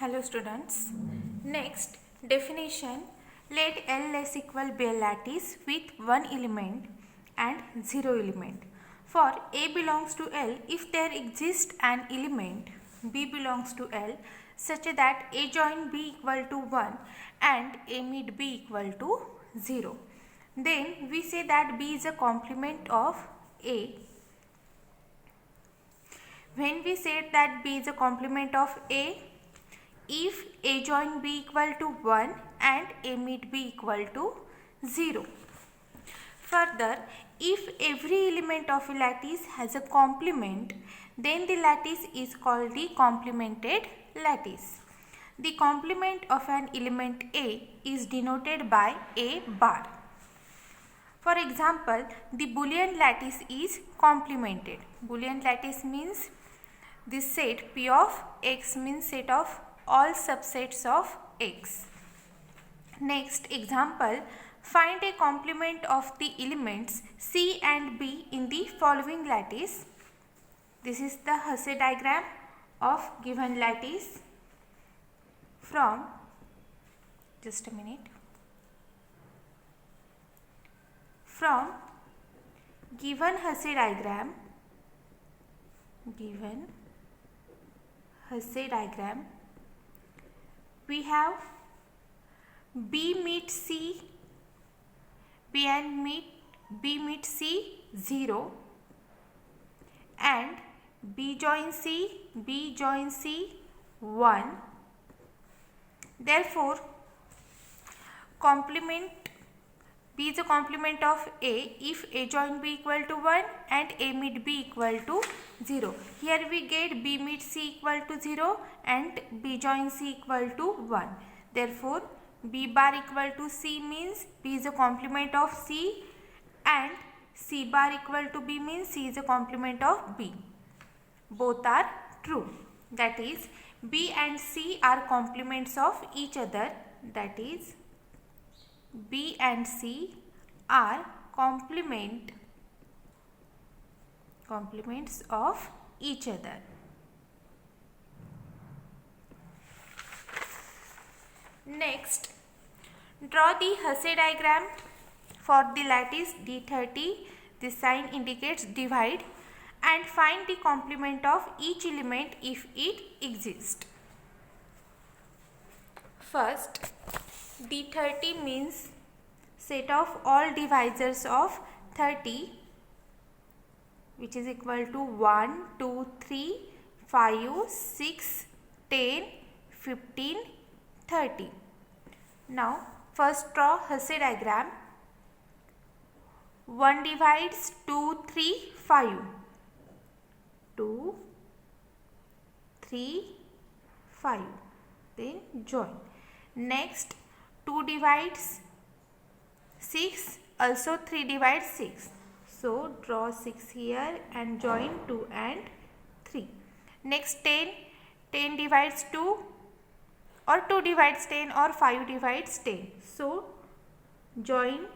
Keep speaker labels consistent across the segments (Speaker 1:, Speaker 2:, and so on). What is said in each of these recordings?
Speaker 1: Hello students. Next definition, let L less equal be a lattice with one element and zero element. For A belongs to L, if there exists an element B belongs to L such that A join B equal to 1 and A meet B equal to 0, then we say that B is a complement of A. When we said that B is a complement of A, if A join B equal to 1 and A meet B equal to 0. Further, if every element of a lattice has a complement, then the lattice is called the complemented lattice. The complement of an element A is denoted by A bar. For example, the Boolean lattice is complemented. Boolean lattice means this set P of X means set of all subsets of X. Next example, find a complement of the elements C and B in the following lattice. This is the Hasse diagram of given lattice from, just a minute, from given Hasse diagram, we have B meet C, B meet C 0 and B join C 1. Therefore, B is a complement of A if A join B equal to 1 and A meet B equal to 0. Here we get B meet C equal to 0 and B join C equal to 1. Therefore, B bar equal to C means B is a complement of C and C bar equal to B means C is a complement of B. Both are true. That is, B and C are complements of each other. That is, B and C are complements of each other. Next, draw the Hasse diagram for the lattice D30. This sign indicates divide, and find the complement of each element if it exists. First, D30 means set of all divisors of 30, which is equal to 1, 2, 3, 5, 6, 10, 15, 30. Now, first draw Hasse diagram. 1 divides 2, 3, 5. 2, 3, 5. Then join. Next, 2 divides 6, also 3 divides 6. So, draw 6 here and join 2 and 3. Next, 10 divides 2, or 2 divides 10, or 5 divides 10. So, join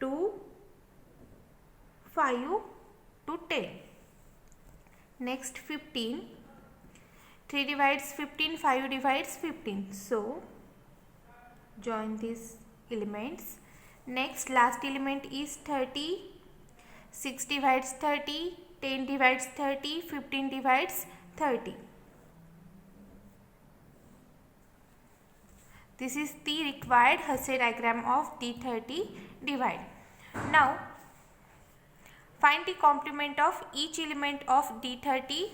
Speaker 1: 2, 5 to 10. Next, 15. 3 divides 15, 5 divides 15. So, join these elements. Next, last element is 30. 6 divides 30, 10 divides 30, 15 divides 30. This is the required Hasse diagram of D30 divide. Now, find the complement of each element of D30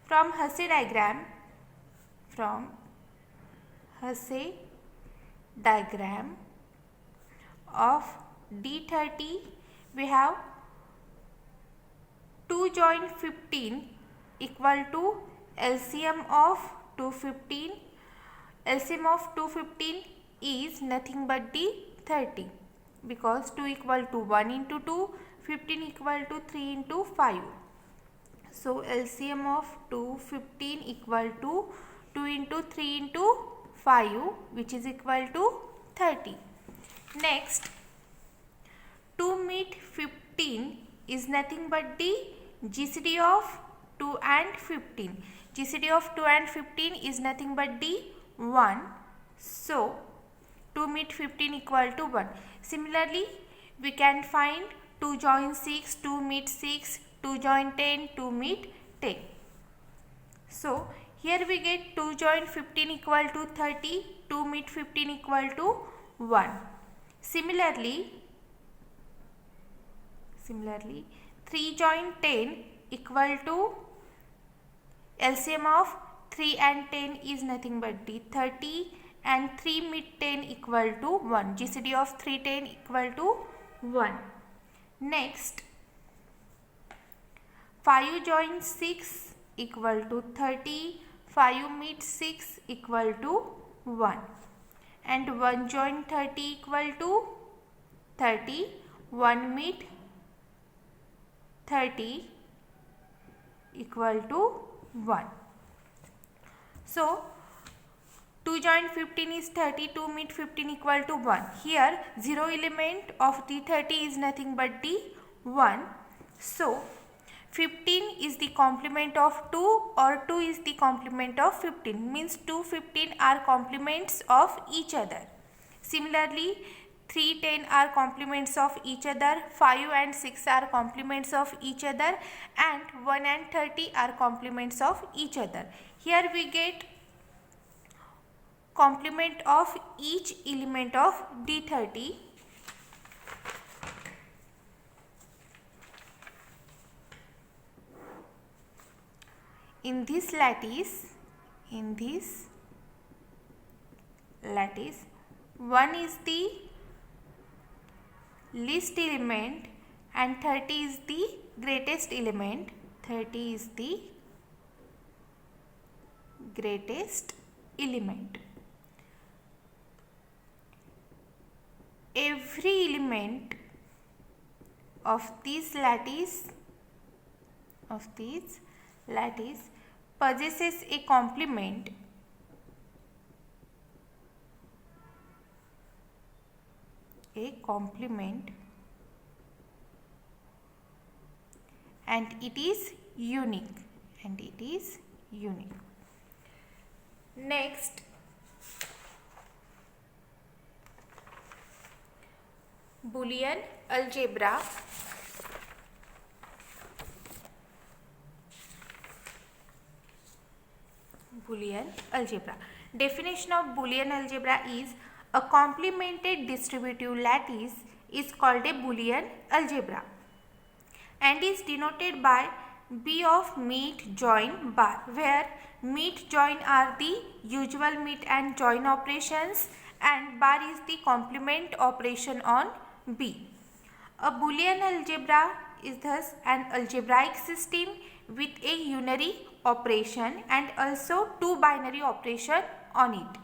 Speaker 1: from Hasse diagram. From Hasse diagram of D30, we have 2 join 15 equal to LCM of 215. LCM of 215 is nothing but the 30, because 2 equal to 1 into 2, 15 equal to 3 into 5. So, LCM of 215 equal to 2 into 3 into 5, which is equal to 30. Next, 2 meet 15 is nothing but the GCD of 2 and 15. GCD of 2 and 15 is nothing but the 1. So 2 meet 15 equal to 1. Similarly, we can find 2 join 6, 2 meet 6, 2 join 10, 2 meet 10. So here we get 2 join 15 equal to 30, 2 meet 15 equal to 1. Similarly 3 join 10 equal to LCM of 3 and 10 is nothing but the 30, and 3 meet 10 equal to 1. GCD of 310 equal to 1. Next 5 join 6 equal to 30, 5 meet 6 equal to 1, and 1 join 30 equal to 30, 1 meet 30 equal to 1. So 2 join 15 is 30, 2 meet 15 equal to 1. Here 0 element of the 30 is nothing but the 1. So 15 is the complement of 2, or 2 is the complement of 15, means 2 15 are complements of each other. Similarly 3 10 are complements of each other, 5 and 6 are complements of each other, and 1 and 30 are complements of each other. Here we get complement of each element of D30. In this lattice, 1 is the least element and 30 is the greatest element. 30 is the greatest element. Every element of this lattice possesses a complement and it is unique. Next, Boolean algebra. Definition of Boolean algebra is a complemented distributive lattice is called a Boolean algebra and is denoted by B of meet join bar, where meet join are the usual meet and join operations and bar is the complement operation on B. A Boolean algebra is thus an algebraic system with a unary operation and also two binary operation on it.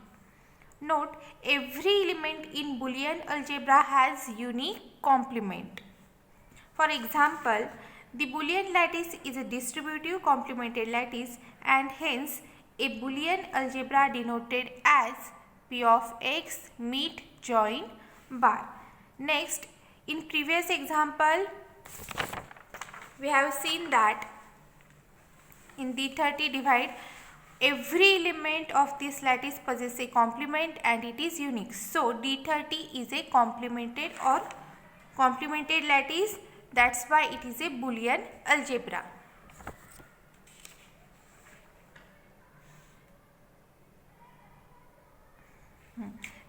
Speaker 1: Note, every element in Boolean algebra has unique complement. For example, the Boolean lattice is a distributive complemented lattice and hence a Boolean algebra denoted as P of x meet join bar. Next, in previous example, we have seen that in D30 divide, every element of this lattice possesses a complement and it is unique. So D30 is a complemented lattice. That's why it is a Boolean algebra.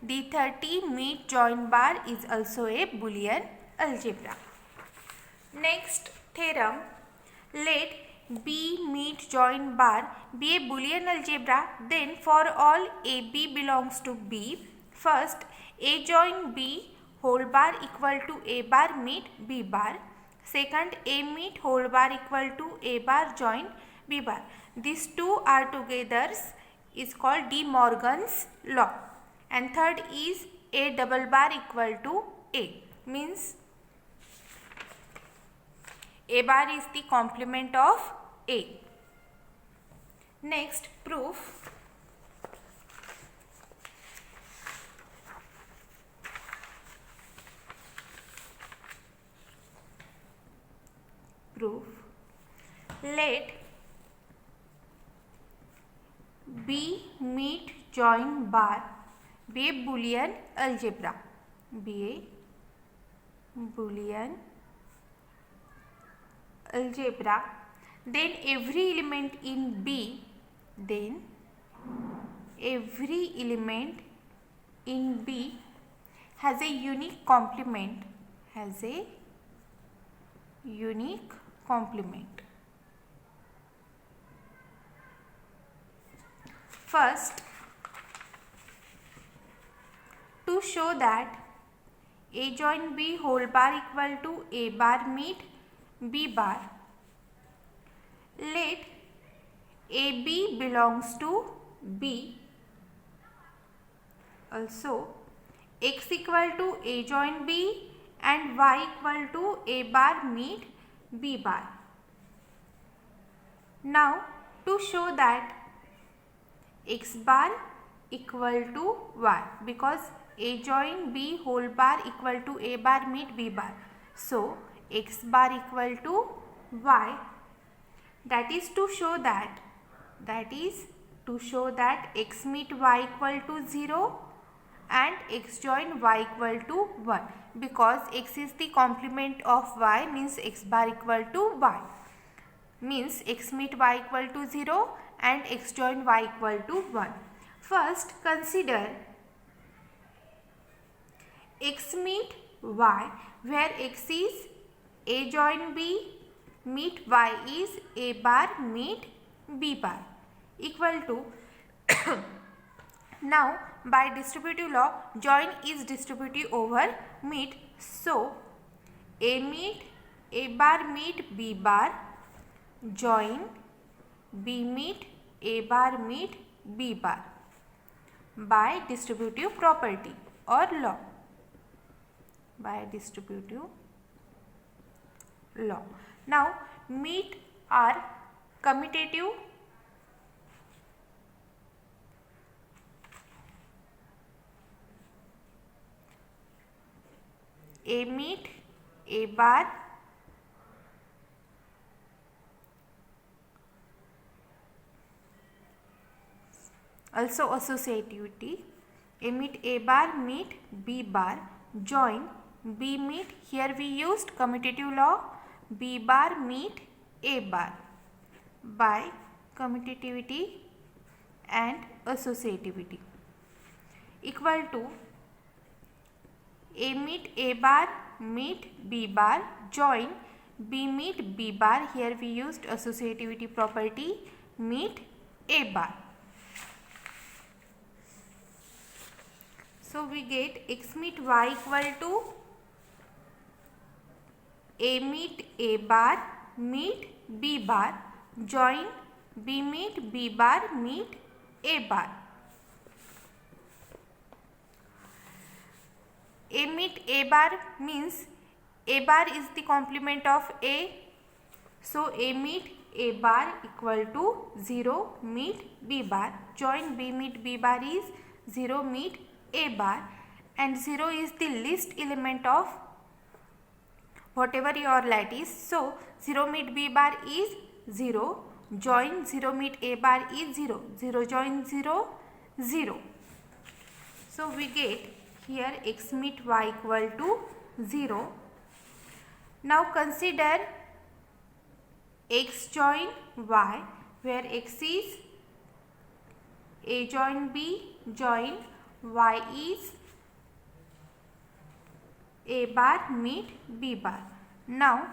Speaker 1: D30 meet join bar is also a Boolean algebra. Next theorem, let B meet join bar be a Boolean algebra, then for all AB belongs to B, first A join B whole bar equal to A bar meet B bar, second A meet whole bar equal to A bar join B bar. These two are together is called De Morgan's law, and third is A double bar equal to A, means A bar is the complement of A. Next, proof. Let B meet join bar be a Boolean algebra. Be a Boolean algebra. Then every element in B, has a unique complement. First, to show that A join B whole bar equal to A bar meet B bar, let AB belongs to B. Also, X equal to A join B and Y equal to A bar meet B bar. Now, to show that X bar equal to Y, because A join B whole bar equal to A bar meet B bar. So, X bar equal to Y. That is to show that X meet Y equal to 0 and X join Y equal to 1. Because X is the complement of Y, means X bar equal to Y. Means X meet Y equal to 0 and X join Y equal to 1. First, consider X meet Y, where X is A join B meet Y is A bar meet B bar, equal to now by distributive law, join is distributive over meet. So, A meet A bar meet B bar, join B meet A bar meet B bar by distributive property or law. Now, meet are commutative. A meet A bar also associativity. A meet A bar meet B bar, join B meet, here we used commutative law, B bar meet A bar by commutativity and associativity, equal to A meet A bar meet B bar, join B meet B bar, here we used associativity property, meet A bar. So, we get X meet Y equal to A meet A bar meet B bar, join B meet B bar meet A bar. A meet A bar means A bar is the complement of A. So, A meet A bar equal to 0 meet B bar, join B meet B bar is 0 meet A bar, and 0 is the least element of whatever your lattice. So, 0 meet B bar is 0, join 0 meet A bar is 0, 0 join 0, 0. So, we get here X meet Y equal to 0. Now, consider X join Y, where X is A join B, join Y is A bar meet B bar. Now,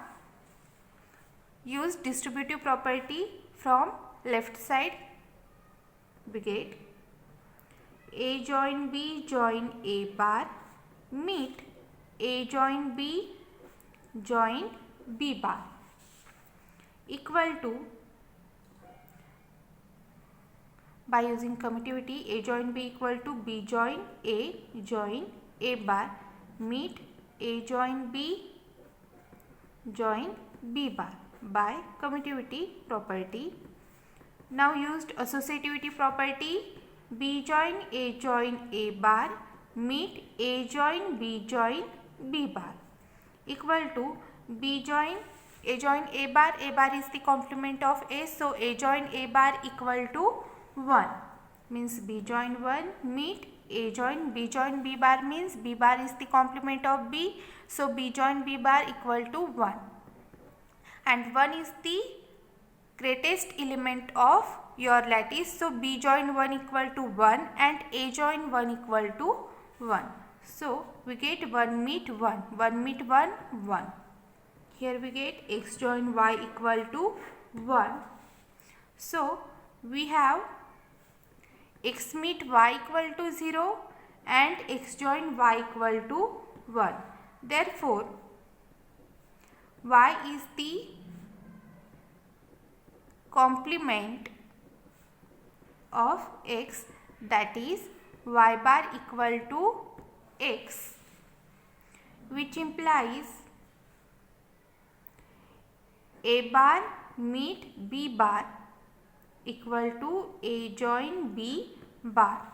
Speaker 1: use distributive property from left side. We get A join B join A bar meet A join B join B bar, equal to, by using commutativity, A join B equal to B join A bar meet A join B join B bar by commutativity property. Now, used associativity property, B join A bar meet A join B bar, equal to B join A bar is the complement of A, so A join A bar equal to 1. means B join 1 meet A join B bar means B bar is the complement of B. So B join B bar equal to 1. And 1 is the greatest element of your lattice. So B join 1 equal to 1 and A join 1 equal to 1. So we get 1 meet 1. 1 meet 1, 1. Here we get X join Y equal to 1. So we have X meet Y equal to 0 and X join Y equal to 1. Therefore, Y is the complement of X, that is Y bar equal to X, which implies A bar meet B bar equal to A join B bar.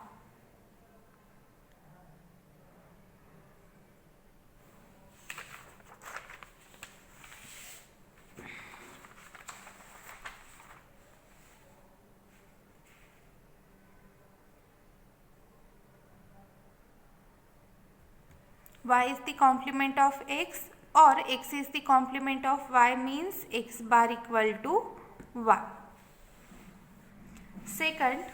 Speaker 1: Y is the complement of X or X is the complement of Y means X bar equal to 1. Second,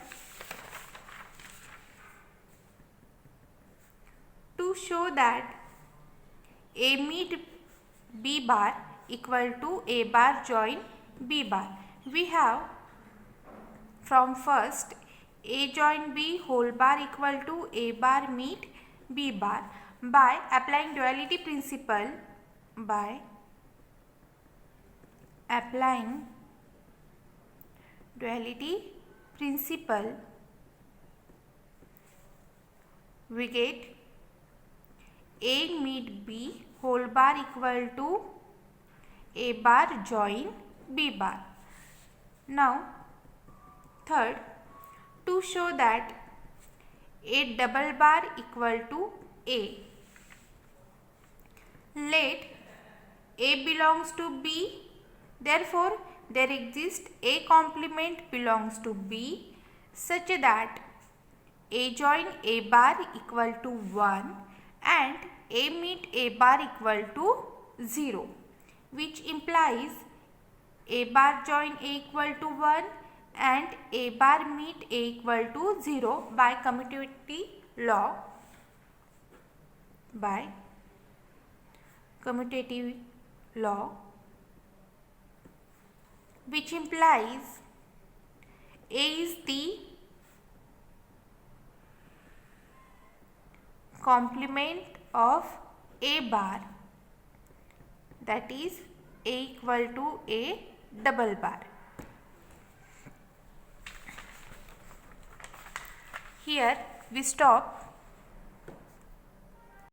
Speaker 1: to show that A meet B bar equal to A bar join B bar, we have from first A join B whole bar equal to A bar meet B bar. By applying duality principle, we get A meet B whole bar equal to A bar join B bar. Now, third, to show that A double bar equal to A, let A belongs to B, therefore there exists A complement belongs to B such that A join A bar equal to 1 and A meet A bar equal to 0, which implies A bar join A equal to 1 and A bar meet A equal to 0 by commutative law. Which implies A is the complement of A bar, that is A equal to A double bar. Here we stop.